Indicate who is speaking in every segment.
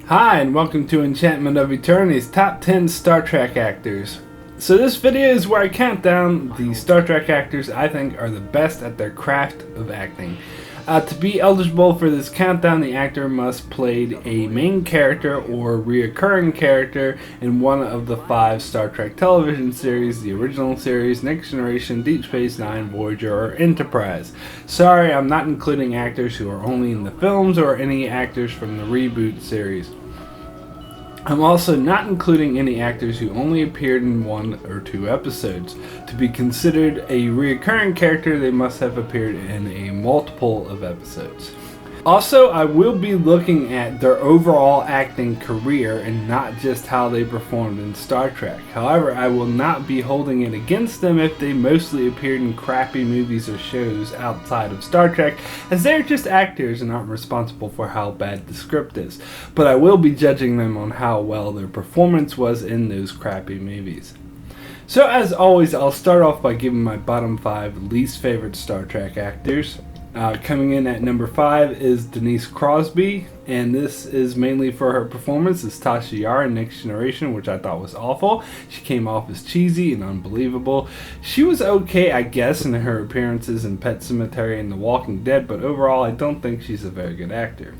Speaker 1: Hi, and welcome to Enchantment of Eternity's Top 10 Star Trek Actors. So this video is where I count down the Star Trek actors I think are the best at their craft of acting. To be eligible for this countdown, the actor must played a main character or reoccurring character in one of the 5 Star Trek television series: the original series, Next Generation, Deep Space Nine, Voyager, or Enterprise. Sorry, I'm not including actors who are only in the films or any actors from the reboot series. I'm also not including any actors who only appeared in 1 or 2 episodes. To be considered a recurring character, they must have appeared in a multiple of episodes. Also, I will be looking at their overall acting career and not just how they performed in Star Trek. However, I will not be holding it against them if they mostly appeared in crappy movies or shows outside of Star Trek, as they're just actors and aren't responsible for how bad the script is. But I will be judging them on how well their performance was in those crappy movies. So as always, I'll start off by giving my bottom 5 least favorite Star Trek actors. Coming in at number 5 is Denise Crosby, and this is mainly for her performance as Tasha Yar in Next Generation, which I thought was awful. She came off as cheesy and unbelievable. She was okay, I guess, in her appearances in Pet Sematary and The Walking Dead, but overall I don't think she's a very good actor.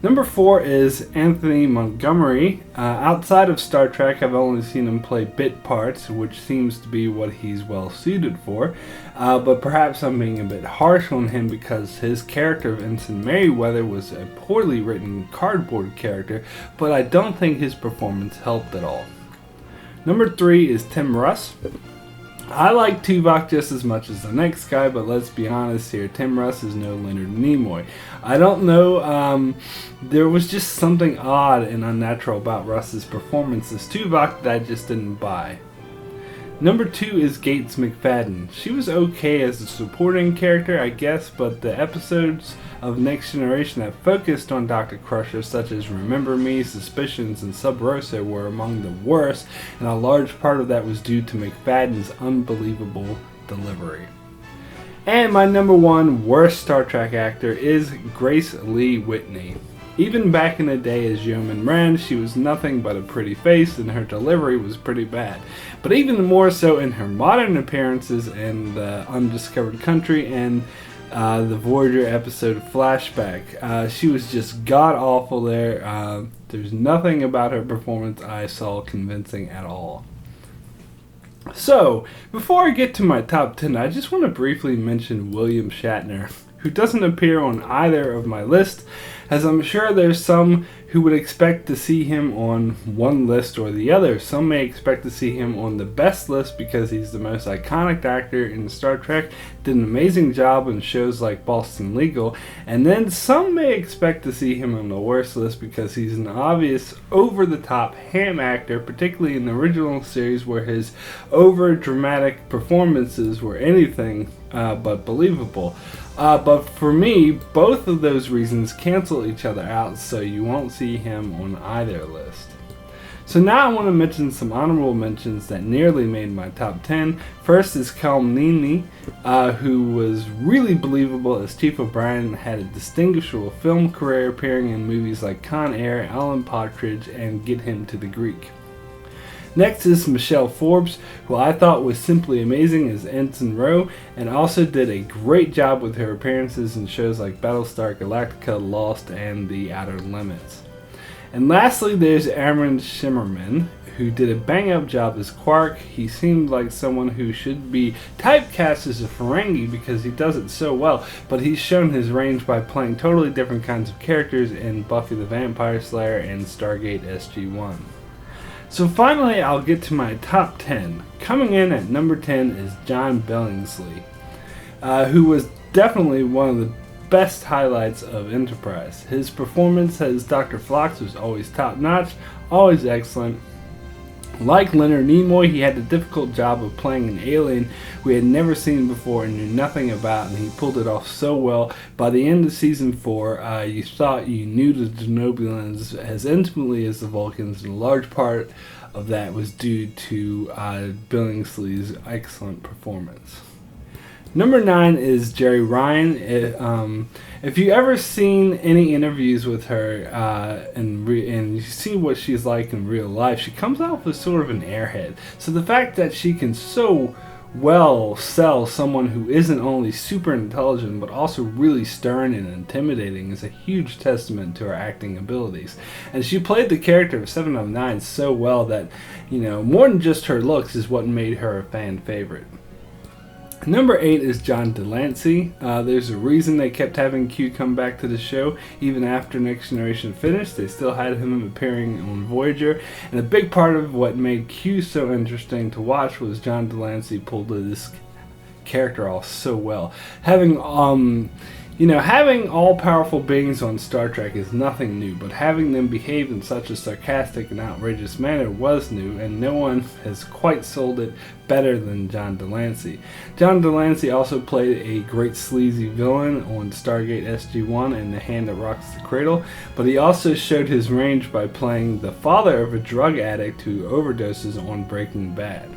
Speaker 1: Number 4 is Anthony Montgomery. Outside of Star Trek, I've only seen him play bit parts, which seems to be what he's well suited for. But perhaps I'm being a bit harsh on him because his character of Ensign Merryweather was a poorly written cardboard character, but I don't think his performance helped at all. Number 3 is Tim Russ. I like Tuvok just as much as the next guy, but let's be honest here, Tim Russ is no Leonard Nimoy. I don't know, there was just something odd and unnatural about Russ's performance as Tuvok that I just didn't buy. Number 2 is Gates McFadden. She was okay as a supporting character, I guess, but the episodes of Next Generation that focused on Dr. Crusher, such as Remember Me, Suspicions, and Sub Rosa, were among the worst, and a large part of that was due to McFadden's unbelievable delivery. And my number 1 worst Star Trek actor is Grace Lee Whitney. Even back in the day as Yeoman Rand, she was nothing but a pretty face, and her delivery was pretty bad. But even more so in her modern appearances in the Undiscovered Country and the Voyager episode Flashback. She was just god-awful there. There's nothing about her performance I saw convincing at all. So, before I get to my top 10, I just want to briefly mention William Shatner, who doesn't appear on either of my lists, as I'm sure there's some who would expect to see him on one list or the other. Some may expect to see him on the best list because he's the most iconic actor in Star Trek, did an amazing job in shows like Boston Legal, and then some may expect to see him on the worst list because he's an obvious over-the-top ham actor, particularly in the original series where his over-dramatic performances were anything but believable. But for me, both of those reasons cancel each other out, so you won't see him on either list. So now I want to mention some honorable mentions that nearly made my top 10. First is Colm Meaney, who was really believable as Chief O'Brien and had a distinguishable film career appearing in movies like Con Air, Alan Partridge, and Get Him to the Greek. Next is Michelle Forbes, who I thought was simply amazing as Ensign Ro, and also did a great job with her appearances in shows like Battlestar Galactica, Lost, and The Outer Limits. And lastly, there's Armin Shimerman, who did a bang-up job as Quark. He seemed like someone who should be typecast as a Ferengi because he does it so well, but he's shown his range by playing totally different kinds of characters in Buffy the Vampire Slayer and Stargate SG-1. So finally, I'll get to my top 10. Coming in at number 10 is John Billingsley, who was definitely one of the best highlights of Enterprise. His performance as Dr. Phlox was always top-notch, always excellent. Like Leonard Nimoy, he had the difficult job of playing an alien we had never seen before and knew nothing about, and he pulled it off so well. By the end of season 4, you thought you knew the Denobulans as intimately as the Vulcans, and a large part of that was due to Billingsley's excellent performance. Number 9 is Jeri Ryan. If you ever seen any interviews with her and you see what she's like in real life, she comes off as sort of an airhead. So the fact that she can so well sell someone who isn't only super intelligent but also really stern and intimidating is a huge testament to her acting abilities. And she played the character of 7 of 9 so well that, more than just her looks is what made her a fan favorite. Number 8 is John Lancie. There's a reason they kept having Q come back to the show. Even after Next Generation finished, they still had him appearing on Voyager. And a big part of what made Q so interesting to watch was John Lancie pulled this character off so well. Having all-powerful beings on Star Trek is nothing new, but having them behave in such a sarcastic and outrageous manner was new, and no one has quite sold it better than John Lancie. John Lancie also played a great sleazy villain on Stargate SG-1 and The Hand That Rocks the Cradle, but he also showed his range by playing the father of a drug addict who overdoses on Breaking Bad.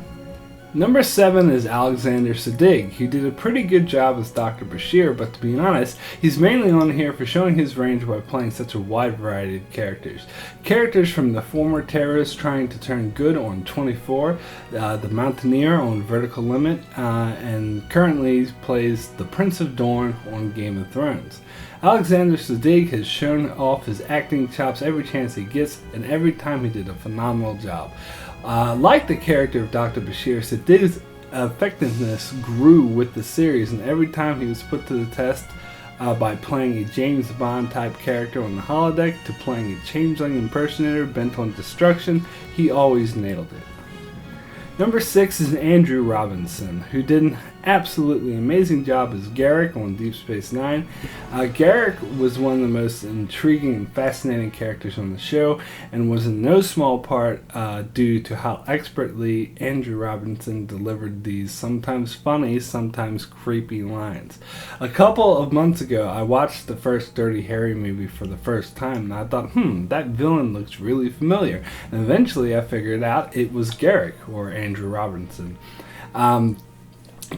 Speaker 1: Number 7 is Alexander Siddig. He did a pretty good job as Dr. Bashir, but to be honest, he's mainly on here for showing his range by playing such a wide variety of characters. Characters from the former terrorist trying to turn good on 24, the Mountaineer on Vertical Limit, and currently plays the Prince of Dorne on Game of Thrones. Alexander Siddig has shown off his acting chops every chance he gets, and every time he did a phenomenal job. Like the character of Dr. Bashir, Siddig's effectiveness grew with the series, and every time he was put to the test by playing a James Bond type character on the holodeck to playing a changeling impersonator bent on destruction, he always nailed it. Number 6 is Andrew Robinson, who did an absolutely amazing job as Garak on Deep Space Nine. Garak was one of the most intriguing and fascinating characters on the show, and was in no small part due to how expertly Andrew Robinson delivered these sometimes funny, sometimes creepy lines. A couple of months ago, I watched the first Dirty Harry movie for the first time, and I thought, that villain looks really familiar. And eventually I figured out it was Garak, or Andrew Robinson.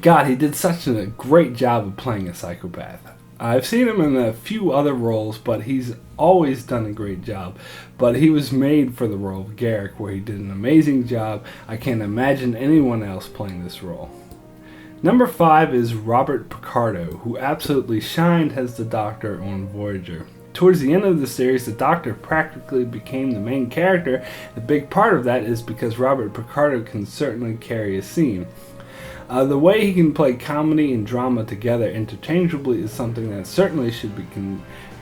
Speaker 1: God, he did such a great job of playing a psychopath. I've seen him in a few other roles, but he's always done a great job. But he was made for the role of Garak, where he did an amazing job. I can't imagine anyone else playing this role. Number 5 is Robert Picardo, who absolutely shined as the Doctor on Voyager. Towards the end of the series, the Doctor practically became the main character. A big part of that is because Robert Picardo can certainly carry a scene. The way he can play comedy and drama together interchangeably is something that certainly should be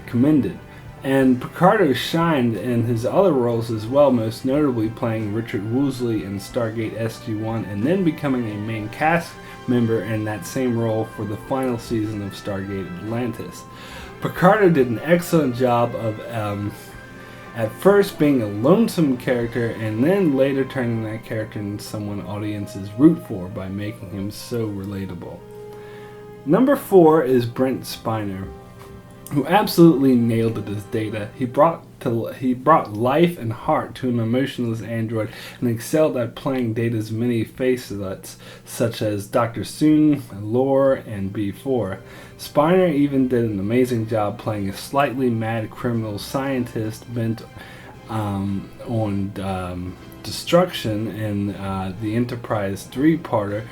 Speaker 1: commended. And Picardo shined in his other roles as well, most notably playing Richard Woolsey in Stargate SG-1 and then becoming a main cast member in that same role for the final season of Stargate Atlantis. Picardo did an excellent job of at first being a lonesome character, and then later turning that character into someone audiences root for by making him so relatable. Number 4 is Brent Spiner, who absolutely nailed it as Data. He brought life and heart to an emotionless android and excelled at playing Data's many facets, such as Dr. Soong, Lore, and B4. Spiner even did an amazing job playing a slightly mad criminal scientist bent on destruction in the Enterprise 3-parter,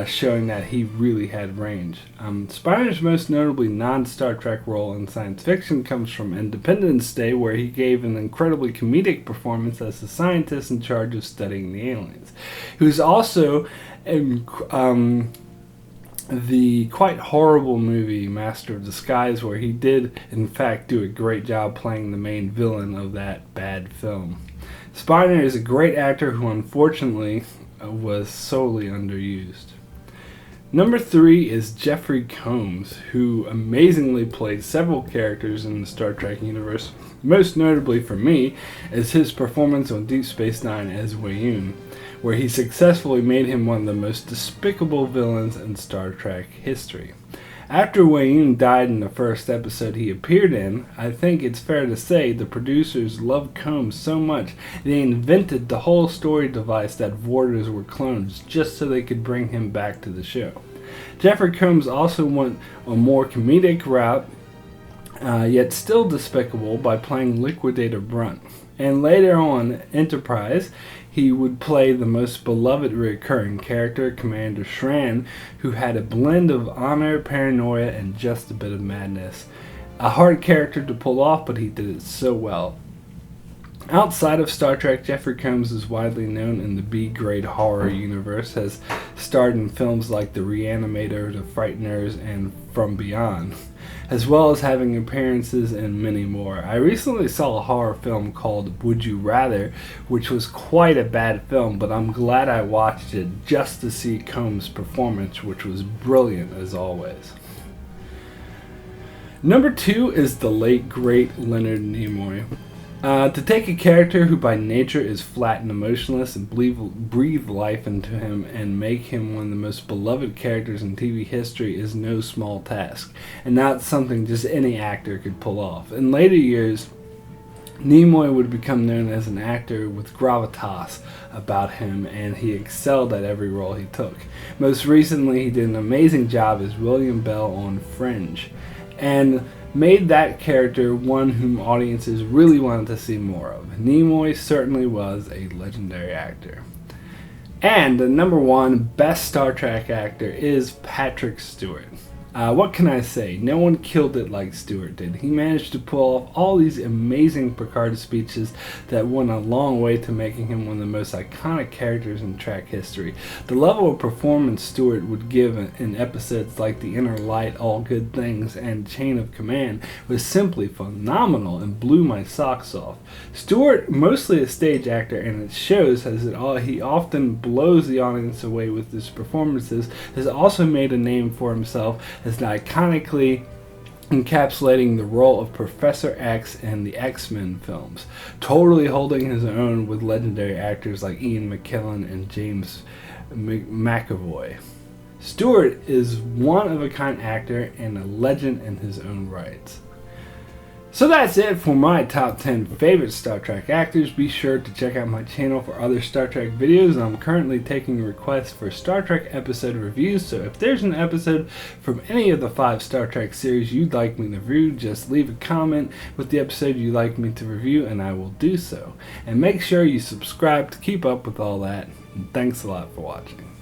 Speaker 1: showing that he really had range. Spiner's most notably non-Star Trek role in science fiction comes from Independence Day, where he gave an incredibly comedic performance as the scientist in charge of studying the aliens. He was also in the quite horrible movie Master of Disguise, where he did in fact do a great job playing the main villain of that bad film. Spiner is a great actor who unfortunately was solely underused. Number 3 is Jelitrey Combs, who amazingly played several characters in the Star Trek universe. Most notably for me is his performance on Deep Space Nine as Weyoun, where he successfully made him one of the most despicable villains in Star Trek history. After Weyoun died in the first episode he appeared in, I think it's fair to say the producers loved Combs so much they invented the whole story device that Vorders were clones just so they could bring him back to the show. Jelitrey Combs also went a more comedic route, yet still despicable, by playing Liquidator Brunt. And later on Enterprise, he would play the most beloved recurring character, Commander Shran, who had a blend of honor, paranoia, and just a bit of madness. A hard character to pull off, but he did it so well. Outside of Star Trek, Jelitrey Combs is widely known in the B-grade horror universe, has starred in films like The Reanimator, The Frighteners, and From Beyond, as well as having appearances in many more. I recently saw a horror film called Would You Rather, which was quite a bad film, but I'm glad I watched it just to see Combs' performance, which was brilliant as always. Number 2 is the late great Leonard Nimoy. To take a character who by nature is flat and emotionless and breathe life into him and make him one of the most beloved characters in TV history is no small task, and not something just any actor could pull off. In later years, Nimoy would become known as an actor with gravitas about him, and he excelled at every role he took. Most recently, he did an amazing job as William Bell on Fringe, and made that character one whom audiences really wanted to see more of. Nimoy certainly was a legendary actor. And the number 1 best Star Trek actor is Patrick Stewart. What can I say? No one killed it like Stewart did. He managed to pull off all these amazing Picardo speeches that went a long way to making him one of the most iconic characters in Trek history. The level of performance Stewart would give in episodes like The Inner Light, All Good Things, and Chain of Command was simply phenomenal and blew my socks off. Stewart, mostly a stage actor, and it shows as he often blows the audience away with his performances, has also made a name for himself as iconically encapsulating the role of Professor X in the X-Men films, totally holding his own with legendary actors like Ian McKellen and James McAvoy. Stewart is one-of-a-kind actor and a legend in his own rights. So that's it for my top 10 favorite Star Trek actors. Be sure to check out my channel for other Star Trek videos. I'm currently taking requests for Star Trek episode reviews, so if there's an episode from any of the 5 Star Trek series you'd like me to review, just leave a comment with the episode you'd like me to review and I will do so. And make sure you subscribe to keep up with all that. And thanks a lot for watching.